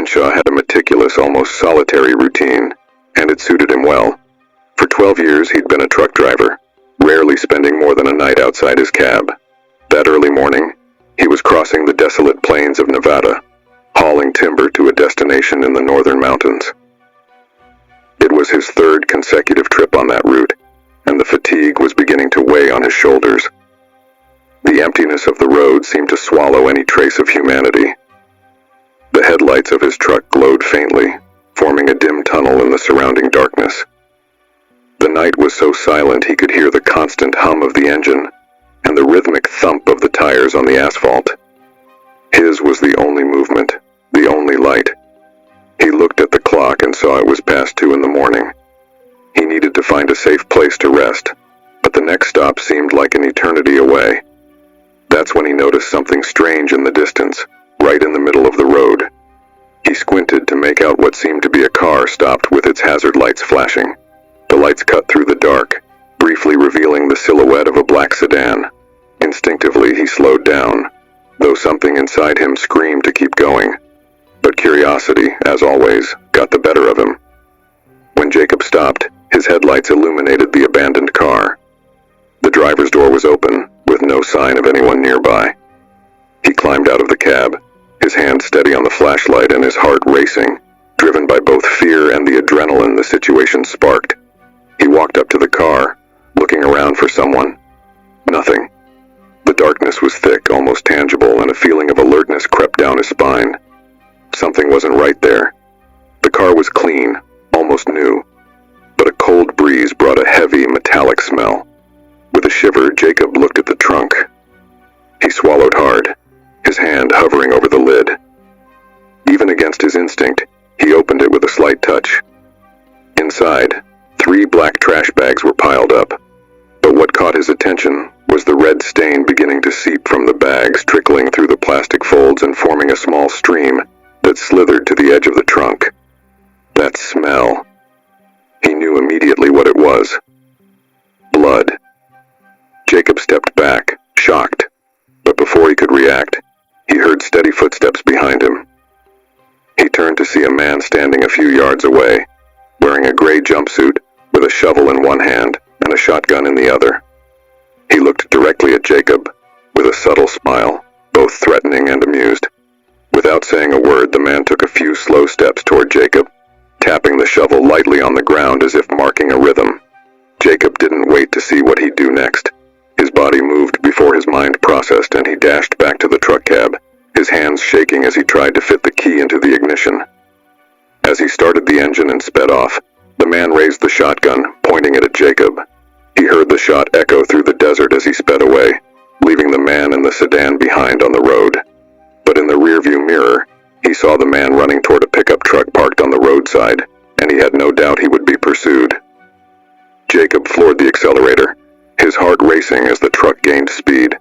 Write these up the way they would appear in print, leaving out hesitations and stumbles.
Henshaw had a meticulous, almost solitary routine, and it suited him well. For 12 years he'd been a truck driver, rarely spending more than a night outside his cab. That early morning, he was crossing the desolate plains of Nevada, hauling timber to a destination in the northern mountains. It was his third consecutive trip on that route, and the fatigue was beginning to weigh on his shoulders. The emptiness of the road seemed to swallow any trace of humanity. The headlights of his truck glowed faintly, forming a dim tunnel in the surrounding darkness. The night was so silent he could hear the constant hum of the engine and the rhythmic thump of the tires on the asphalt. His was the only movement, the only light. He looked at the clock and saw it was past 2 in the morning. He needed to find a safe place to rest, but the next stop seemed like an eternity away. That's when he noticed something strange in the distance, right in the middle of the road. He squinted to make out what seemed to be a car stopped with its hazard lights flashing. The lights cut through the dark, briefly revealing the silhouette of a black sedan. Instinctively, he slowed down, though something inside him screamed to keep going. But curiosity, as always, got the better of him. When Jacob stopped, his headlights illuminated the abandoned car. The driver's door was open, with no sign of anyone nearby. He climbed out of the cab, his hand steady on the flashlight and his heart racing, driven by both fear and the adrenaline the situation sparked. He walked up to the car, looking around for someone. Nothing. The darkness was thick, almost tangible, and a feeling of alertness crept down his spine. Something wasn't right there. The car was clean, almost new, but a cold breeze brought a heavy, metallic smell. With a shiver, Jacob looked at the trunk. He swallowed hard, his hand hovering over the lid. Even against his instinct, he opened it with a slight touch. Inside, 3 black trash bags were piled up, but what caught his attention was the red stain beginning to seep from the bags, trickling through the plastic folds and forming a small stream that slithered to the edge of the trunk. That smell. He knew immediately what it was. Blood. Jacob stepped back, shocked, but before he could react, he heard steady footsteps behind him. He turned to see a man standing a few yards away, wearing a gray jumpsuit with a shovel in one hand and a shotgun in the other. He looked directly at Jacob, with a subtle smile, both threatening and amused. Without saying a word, the man took a few slow steps toward Jacob, tapping the shovel lightly on the ground as if marking a rhythm. Jacob didn't wait to see what he'd do next. His body moved before his mind processed, and he dashed back to the truck cab, his hands shaking as he tried to fit the key into the ignition. As he started the engine and sped off, the man raised the shotgun, pointing it at Jacob. He heard the shot echo through the desert as he sped away, leaving the man and the sedan behind on the road. But in the rearview mirror, he saw the man running toward a pickup truck parked on the roadside, and he had no doubt he would be pursued. Jacob floored the accelerator, his heart racing as the truck gained speed.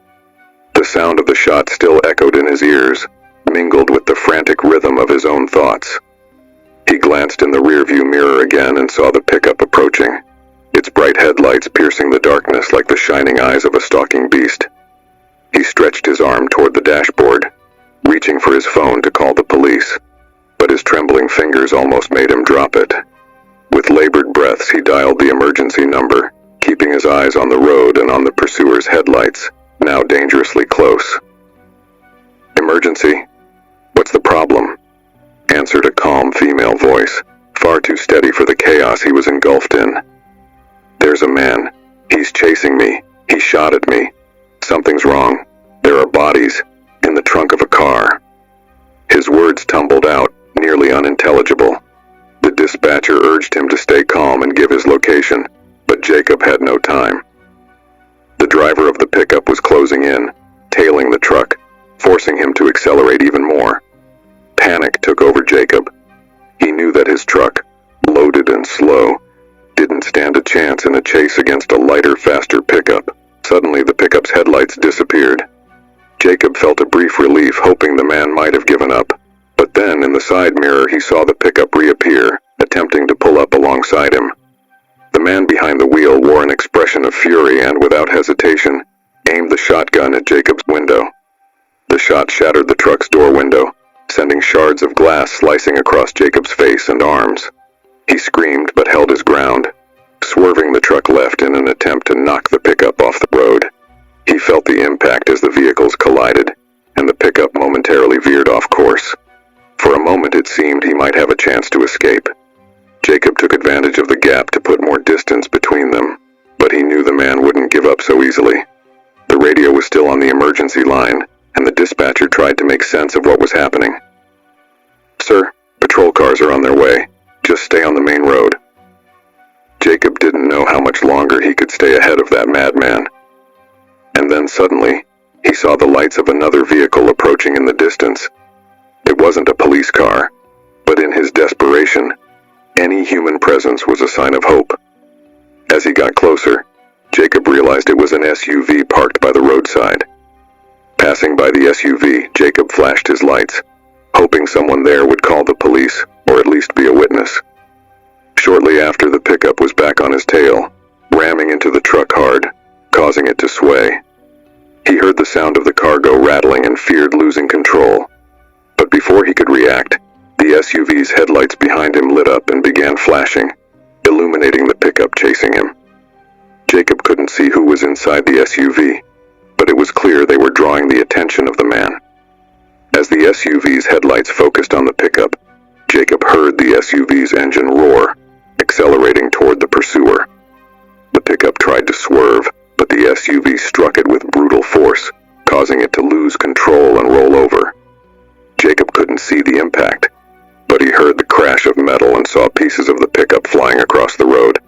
The sound of the shot still echoed in his ears, mingled with the frantic rhythm of his own thoughts. He glanced in the rearview mirror again and saw the pickup approaching, its bright headlights piercing the darkness like the shining eyes of a stalking beast. He stretched his arm toward the dashboard, reaching for his phone to call the police, but his trembling fingers almost made him drop it. With labored breaths, he dialed the emergency number, keeping his eyes on the road and on the pursuer's headlights, now dangerously close. "Emergency? What's the problem?" answered a calm female voice, far too steady for the chaos he was engulfed in. "There's a man. He's chasing me. He shot at me. Something's wrong. There are bodies in the trunk of a car." His words tumbled out, nearly unintelligible. The dispatcher urged him to stay calm and give his location, but Jacob had no time. The driver of the pickup was closing in, tailing the truck, forcing him to accelerate even more. Panic took over Jacob. He knew that his truck, loaded and slow, didn't stand a chance in a chase against a lighter, faster pickup. Suddenly, the pickup's headlights disappeared. Jacob felt a brief relief, hoping the man might have given up. But then, in the side mirror, he saw the pickup reappear, attempting to pull up alongside him. The man behind the wheel wore an expression of fury and, without hesitation, aimed the shotgun at Jacob's window. The shot shattered the truck's door window, sending shards of glass slicing across Jacob's face and arms. He screamed but held his ground, swerving the truck left in an attempt to knock the pickup off the road. He felt the impact as the vehicles collided, and the pickup momentarily veered off course. For a moment it seemed he might have a chance to escape. Jacob took advantage of the gap to put more distance between them, but he knew the man wouldn't give up so easily. The radio was still on the emergency line, and the dispatcher tried to make sense of what was happening. "Sir, patrol cars are on their way. Just stay on the main road." Jacob didn't know how much longer he could stay ahead of that madman. And then suddenly, he saw the lights of another vehicle approaching in the distance. It wasn't a police car, but in his desperation, any human presence was a sign of hope. As he got closer, Jacob realized it was an SUV parked by the roadside. Passing by the SUV, Jacob flashed his lights, hoping someone there would call the police or at least be a witness. Shortly after, the pickup was back on his tail, ramming into the truck hard, causing it to sway. He heard the sound of the cargo rattling and feared losing control. But before he could react, the SUV's headlights behind him lit up and began flashing, illuminating the pickup chasing him. Jacob couldn't see who was inside the SUV, but it was clear they were drawing the attention of the man. As the SUV's headlights focused on the pickup, Jacob heard the SUV's engine roar, accelerating toward the pursuer. The pickup tried to swerve, but the SUV struck it with brutal force, causing it to lose control and roll over. Jacob couldn't see the impact, but he heard the crash of metal and saw pieces of the pickup flying across the road.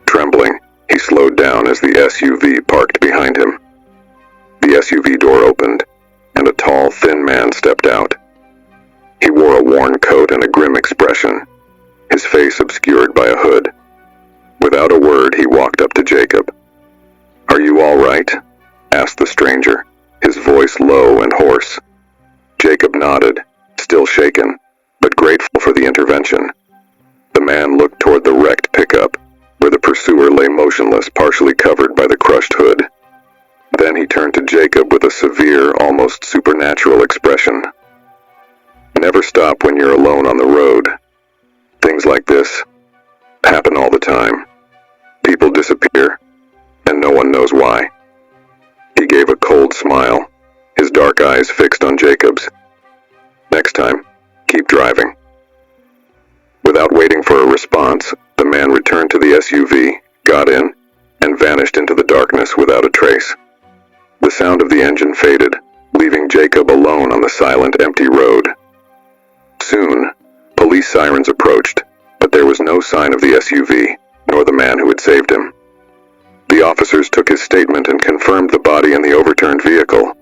Trembling, he slowed down as the SUV parked behind him. The SUV door opened, and a tall, thin man stepped out. He wore a worn coat and a grim expression, his face obscured by a hood. Without a word, he walked up to Jacob. "Are you all right?" asked the stranger, his voice low and hoarse. Jacob nodded, still shaken, but grateful for the intervention. The man looked toward the wrecked pickup, where the pursuer lay motionless, partially covered by the crushed hood. Then he turned to Jacob with a severe, almost supernatural expression. "Never stop when you're alone on the road. Things like this happen all the time. People disappear, and no one knows why." He gave a cold smile, his dark eyes fixed on Jacob's. "Next time, keep driving." Without waiting for a response, the man returned to the SUV, got in, and vanished into the darkness without a trace. The sound of the engine faded, leaving Jacob alone on the silent, empty road. Soon, police sirens approached, but there was no sign of the SUV, nor the man who had saved him. The officers took his statement and confirmed the body in the overturned vehicle.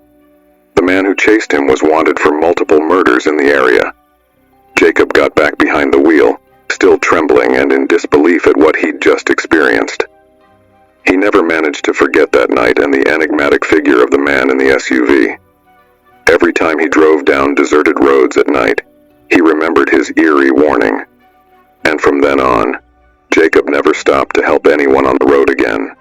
The man who chased him was wanted for multiple murders in the area. Jacob got back behind the wheel, still trembling and in disbelief at what he'd just experienced. He never managed to forget that night and the enigmatic figure of the man in the SUV. Every time he drove down deserted roads at night, he remembered his eerie warning. And from then on, Jacob never stopped to help anyone on the road again.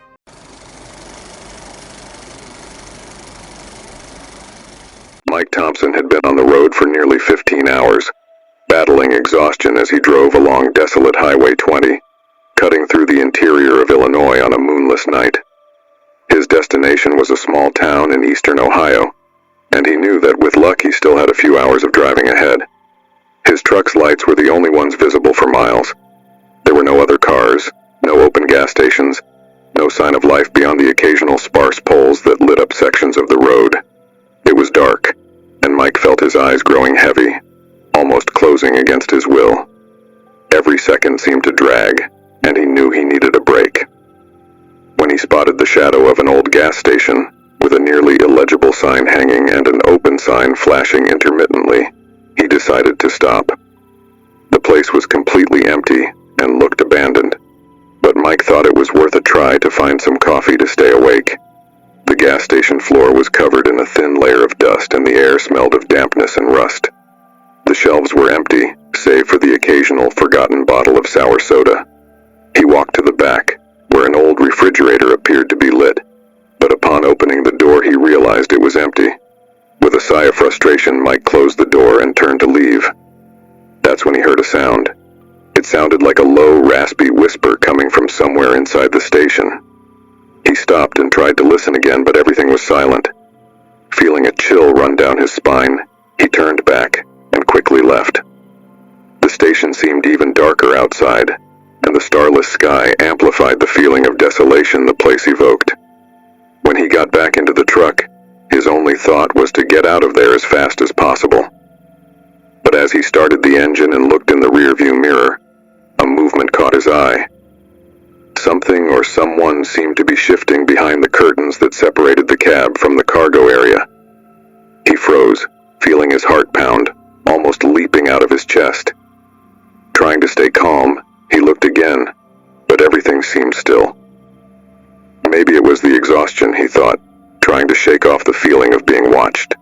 Mike Thompson had been on the road for nearly 15 hours, battling exhaustion as he drove along desolate Highway 20, cutting through the interior of Illinois on a moonless night. His destination was a small town in eastern Ohio, and he knew that with luck he still had a few hours of driving ahead. His truck's lights were the only ones visible for miles. There were no other cars, no open gas stations, no sign of life beyond the occasional sparse poles that lit up sections of the road. It was dark, and Mike felt his eyes growing heavy, almost closing against his will. Every second seemed to drag, and he knew he needed a break. When he spotted the shadow of an old gas station, with a nearly illegible sign hanging and an open sign flashing intermittently, he decided to stop. The place was completely empty and looked abandoned, but Mike thought it was worth a try to find some coffee to stay awake. The gas station floor was covered in a thin layer of dust and the air smelled of dampness and rust. The shelves were empty, save for the occasional forgotten bottle of sour soda. He walked to the back, where an old refrigerator appeared to be lit, but upon opening the door he realized it was empty. With a a sigh of frustration, Mike closed the door and turned to leave. That's when he heard a sound. It sounded like a low, raspy whisper coming from somewhere inside the station. He stopped and tried to listen again, but everything was silent. Feeling a chill run down his spine, he turned back and quickly left. The station seemed even darker outside, and the starless sky amplified the feeling of desolation the place evoked. When he got back into the truck, his only thought was to get out of there as fast as possible. But as he started the engine and looked in the rearview mirror, a movement caught his eye. Something or someone seemed to be shifting behind the curtains that separated the cab from the cargo area. He froze, feeling his heart pound, almost leaping out of his chest. Trying to stay calm, he looked again, but everything seemed still. Maybe it was the exhaustion, he thought, trying to shake off the feeling of being watched.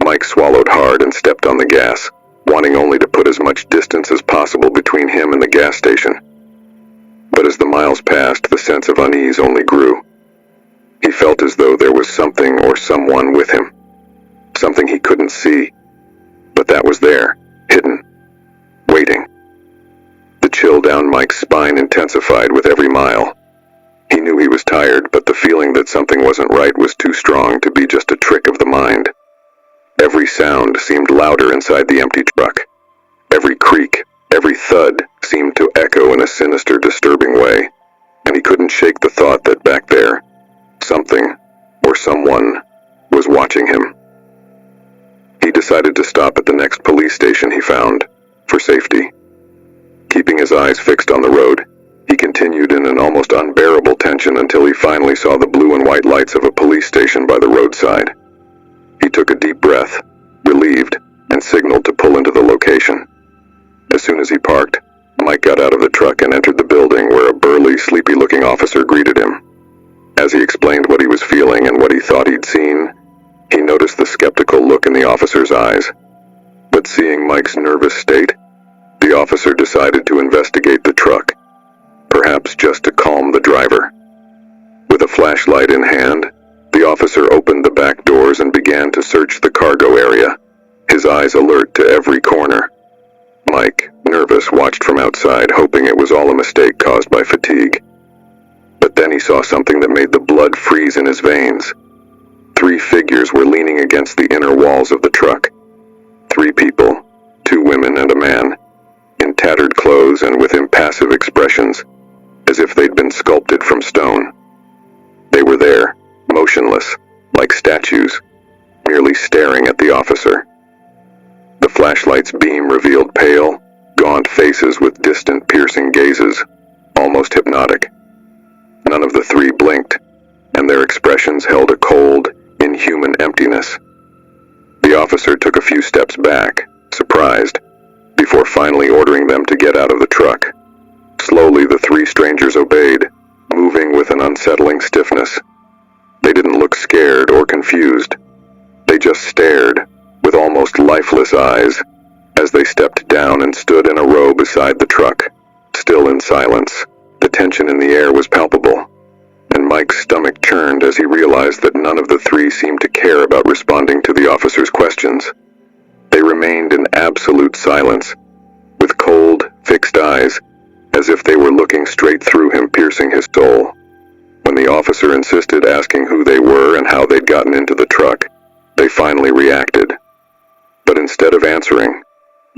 Mike swallowed hard and stepped on the gas, wanting only to put as much distance as possible between him and the gas station. But as the miles passed, the sense of unease only grew. He felt as though there was something or someone with him. Something he couldn't see, but that was there, hidden, waiting. The chill down Mike's spine intensified with every mile. He knew he was tired, but the feeling that something wasn't right was too strong to be just a trick of the mind. Every sound seemed louder inside the empty truck. Every creak, every thud seemed to echo in a sinister, disturbing way, and he couldn't shake the thought that back there, something or someone was watching him. He decided to stop at the next police station he found, for safety. Keeping his eyes fixed on the road, he continued in an almost unbearable tension until he finally saw the blue and white lights of a police station by the roadside. He took a deep breath, relieved, and signaled to pull into the location. As soon as he parked, Mike got out of the truck and entered the building where a burly, sleepy-looking officer greeted him. As he explained what he was feeling and what he thought he'd seen, he noticed the skeptical look in the officer's eyes. But seeing Mike's nervous state, the officer decided to investigate the truck, perhaps just to calm the driver. With a flashlight in hand, the officer opened the back doors and began to search the cargo area, his eyes alert to every corner. Mike, nervous, watched from outside, hoping it was all a mistake caused by fatigue. But then he saw something that made the blood freeze in his veins. 3 figures were leaning against the inner walls of the truck. 3 people, 2 women and a man, in tattered clothes and with impassive expressions, as if they'd been sculpted from stone. They were there, motionless, like statues, merely staring at the officer. The flashlight's beam revealed pale, gaunt faces with distant, piercing gazes, almost hypnotic. None of the 3 blinked, and their expressions held a cold, inhuman emptiness. The officer took a few steps back, surprised, before finally ordering them to get out of the truck. Slowly, the 3 strangers obeyed, moving with an unsettling stiffness. They didn't look scared or confused. They just stared, with almost lifeless eyes, as they stepped down and stood in a row beside the truck, still in silence. The tension in the air was palpable, and Mike's stomach churned as he realized that none of the 3 seemed to care about responding to the officer's questions. They remained in absolute silence, with cold, fixed eyes, as if they were looking straight through him, piercing his soul. When the officer insisted, asking who they were and how they'd gotten into the truck, they finally reacted. But instead of answering,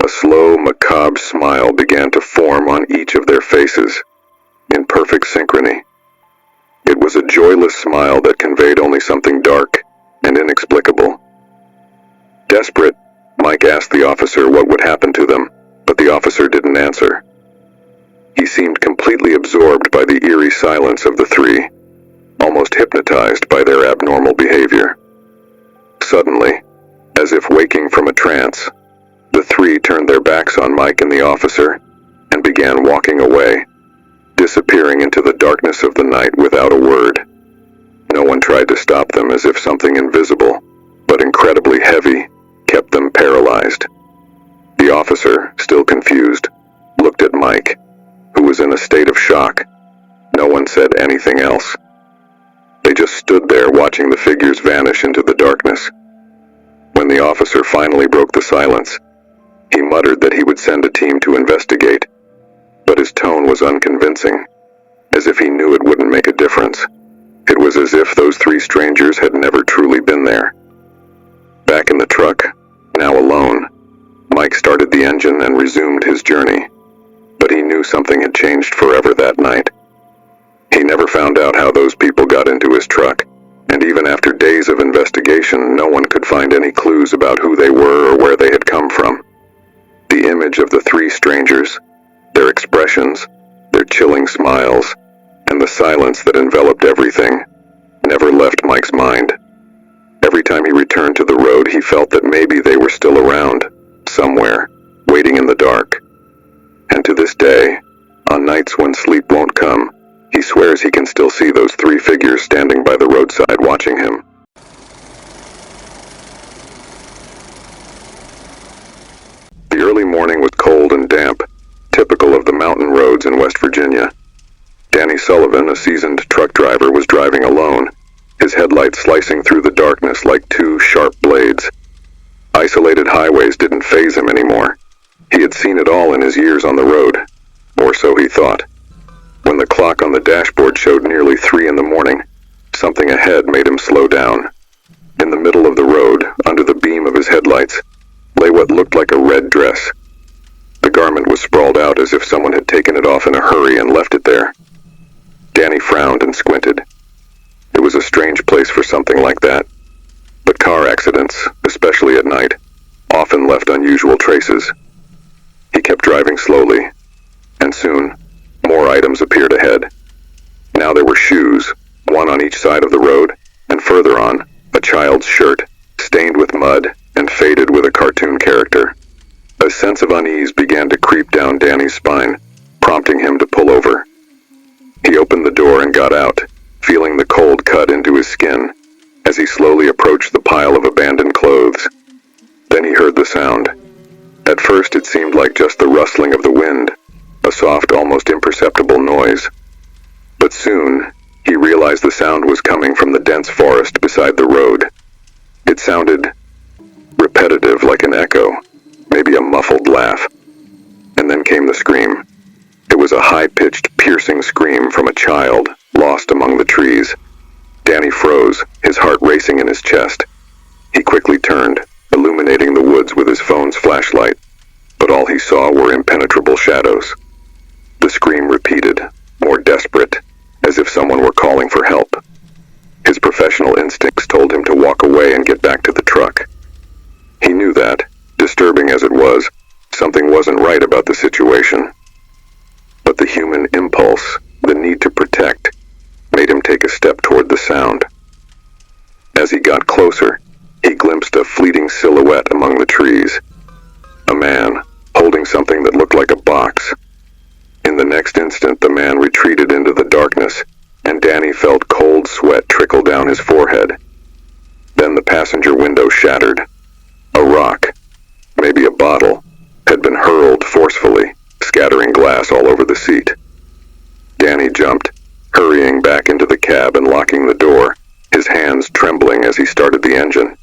a slow, macabre smile began to form on each of their faces, in perfect synchrony. It was a joyless smile that conveyed only something dark and inexplicable. Desperate, Mike asked the officer what would happen to them, but the officer didn't answer. He seemed completely absorbed by the eerie silence of the 3, almost hypnotized by their abnormal behavior. Suddenly, as if waking from a trance, the 3 turned their backs on Mike and the officer and began walking away, disappearing into the darkness of the night without a word. No one tried to stop them, as if something invisible, but incredibly heavy, kept them paralyzed. The officer, still confused, looked at Mike, who was in a state of shock. No one said anything else. They just stood there watching the figures vanish into the darkness. When the officer finally broke the silence, he muttered that he would send a team to investigate, but his tone was unconvincing, as if he knew it wouldn't make a difference. It was as if those three strangers had never truly been there. Back in the truck, now alone, Mike started the engine and resumed his journey, but he knew something had changed forever that night. He never found out how those people got into his truck, and even after days of investigation, no one could find any clues about who they were or where they had come from. The image of the three strangers, their expressions, their chilling smiles, and the silence that enveloped everything, never left Mike's mind. Every time he returned to the road, he felt that maybe they were still around, somewhere, waiting in the dark. And to this day, on nights when sleep won't come, he swears he can still see those three figures standing by the roadside watching him. The early morning was cold and damp, typical of the mountain roads in West Virginia. Danny Sullivan, a seasoned truck driver, was driving alone, his headlights slicing through the darkness like two sharp blades. Isolated highways didn't faze him anymore. He had seen it all in his years on the road, or so he thought. When the clock on the dashboard showed nearly 3 in the morning, something ahead made him slow down. In the middle of the road, under the beam of his headlights, lay what looked like a red dress. The garment was sprawled out as if someone had taken it off in a hurry and left it there. Danny frowned and squinted. It was a strange place for something like that. But car accidents, especially at night, often left unusual traces. He kept driving slowly, and soon, more items appeared ahead. Now there were shoes, one on each side of the road, and further on, a child's shirt, stained with mud and faded with a cartoon character. A sense of unease began to creep down Danny's spine, prompting him to pull over. He opened the door and got out, feeling the cold cut into his skin, as he slowly approached the pile of abandoned clothes. Then he heard the sound. At first it seemed like just the rustling of the wind, a soft, almost imperceptible noise. But soon, he realized the sound was coming from the dense forest beside the road. It sounded repetitive, like an echo, maybe a muffled laugh. And then came the scream. It was a high-pitched, piercing scream from a child, lost among the trees. Danny froze, his heart racing in his chest. He quickly turned, illuminating the woods with his phone's flashlight, but all he saw were impenetrable shadows. The scream repeated, more desperate, as if someone were calling for help. His professional instincts told him to walk away and get back to the truck. He knew that, disturbing as it was, something wasn't right about the situation. But the human impulse, the need to protect, made him take a step toward the sound. As he got closer, he glimpsed a fleeting silhouette among the trees. A man, holding something that looked like a box. In the next instant, the man retreated into the darkness, and Danny felt cold sweat trickle down his forehead. Then the passenger window shattered. A rock, maybe a bottle, had been hurled forcefully, scattering glass all over the seat. Danny jumped, hurrying back into the cab and locking the door, his hands trembling as he started the engine.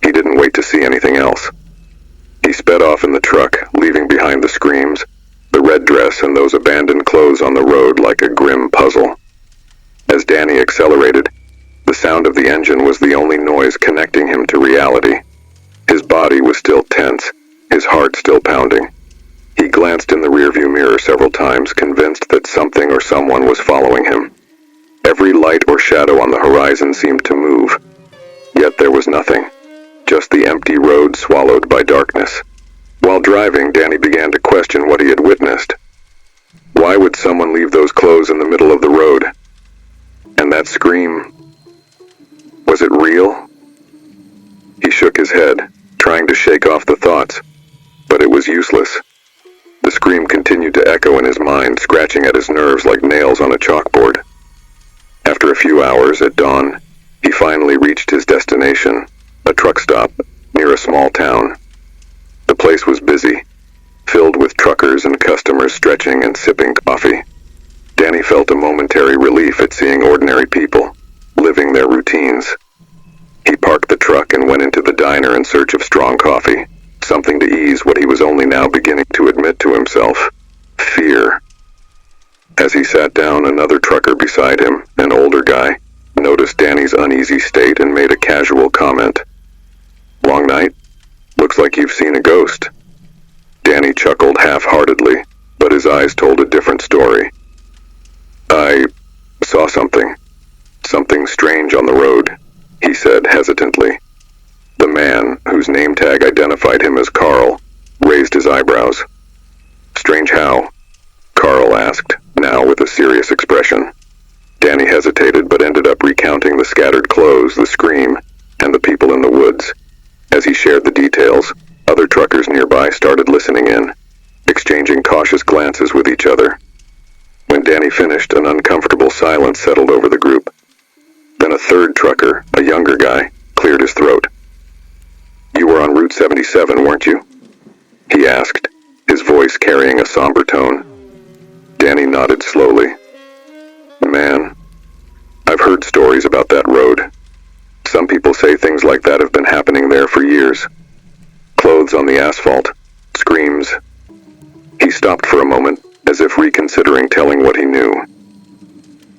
He didn't wait to see anything else. He sped off in the truck, leaving behind the screams, the red dress, and those abandoned clothes on the road like a grim puzzle. As Danny accelerated, the sound of the engine was the only noise connecting him to reality. His body was still tense, his heart still pounding. He glanced in the rearview mirror several times, convinced that something or someone was following him. Every light or shadow on the horizon seemed to move. Yet there was nothing, just the empty road swallowed by darkness. While driving, Danny began to question what he had witnessed. Why would someone leave those clothes in the middle of the road? And that scream, was it real? He shook his head, trying to shake off the thoughts, but it was useless. The scream continued to echo in his mind, scratching at his nerves like nails on a chalkboard. After a few hours, at dawn, he finally reached his destination, a truck stop near a small town. The place was busy, filled with truckers and customers stretching and sipping coffee. Danny felt a momentary relief at seeing ordinary people, living their routines. He parked the truck and went into the diner in search of strong coffee, something to ease what he was only now beginning to admit to himself: fear. As he sat down, another trucker beside him, an older guy, noticed Danny's uneasy state and made a casual comment. "Long night? Looks like you've seen a ghost." Danny chuckled half-heartedly, but his eyes told a different story. "I saw something strange on the road," he said hesitantly. The man, whose name tag identified him as Carl, raised his eyebrows. "Strange how?" Carl asked, now with a serious expression. Danny hesitated but ended up recounting the scattered clothes, the scream, and the people in the woods. As he shared the details, other truckers nearby started listening in, exchanging cautious glances with each other. When Danny finished, an uncomfortable silence settled over the group. Then a third trucker, a younger guy, cleared his throat. "You were on Route 77, weren't you?" he asked, his voice carrying a somber tone. Danny nodded slowly. "Man, I've heard stories about that road. Some people say things like that have been happening there for years. Clothes on the asphalt, screams." He stopped for a moment, as if reconsidering telling what he knew.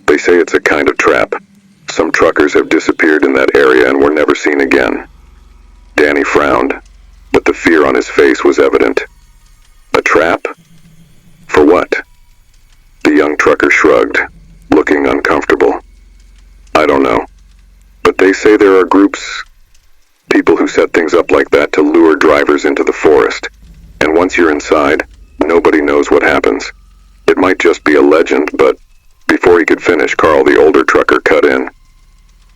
"They say it's a kind of trap. Some truckers have disappeared in that area and were never seen again." Danny frowned, but the fear on his face was evident. "A trap? For what?" The young trucker shrugged, looking uncomfortable. "I don't know. But they say there are people who set things up like that to lure drivers into the forest. And once you're inside, nobody knows what happens. It might just be a legend, but..." Before he could finish, Carl, the older trucker, cut in.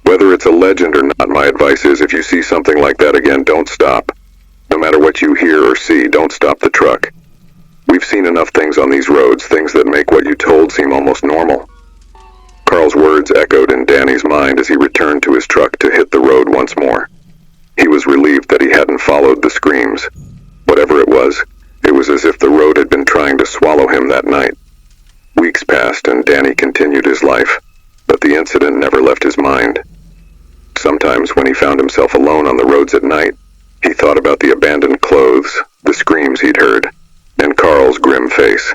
"Whether it's a legend or not, my advice is if you see something like that again, don't stop. No matter what you hear or see, don't stop the truck. We've seen enough things on these roads, things that make what you told seem almost normal." Carl's words echoed in Danny's mind as he returned to his truck to hit the road once more. He was relieved that he hadn't followed the screams. Whatever it was as if the road had been trying to swallow him that night. Weeks passed and Danny continued his life, but the incident never left his mind. Sometimes when he found himself alone on the roads at night, he thought about the abandoned clothes, the screams he'd heard, and Carl's grim face.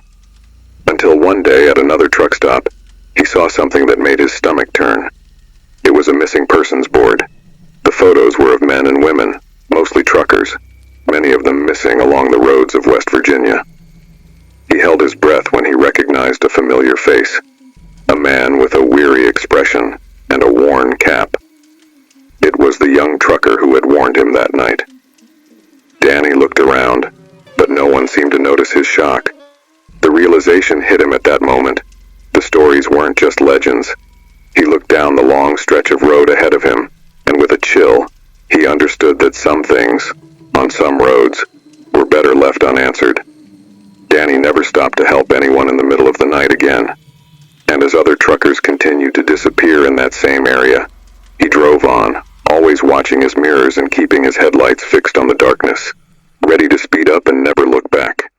Until one day at another truck stop, he saw something that made his stomach turn. It was a missing persons board. The photos were of men and women, mostly truckers, many of them missing along the roads of West Virginia. He held his breath when he recognized a familiar face, a man with a weary expression and a worn cap. It was the young trucker who had warned him that night. Danny looked around, but no one seemed to notice his shock. The realization hit him at that moment. The stories weren't just legends. He looked down the long stretch of road ahead of him, and with a chill, he understood that some things, on some roads, were better left unanswered. Danny never stopped to help anyone in the middle of the night again. And as other truckers continued to disappear in that same area, he drove on, always watching his mirrors and keeping his headlights fixed on the darkness, ready to speed up and never look back.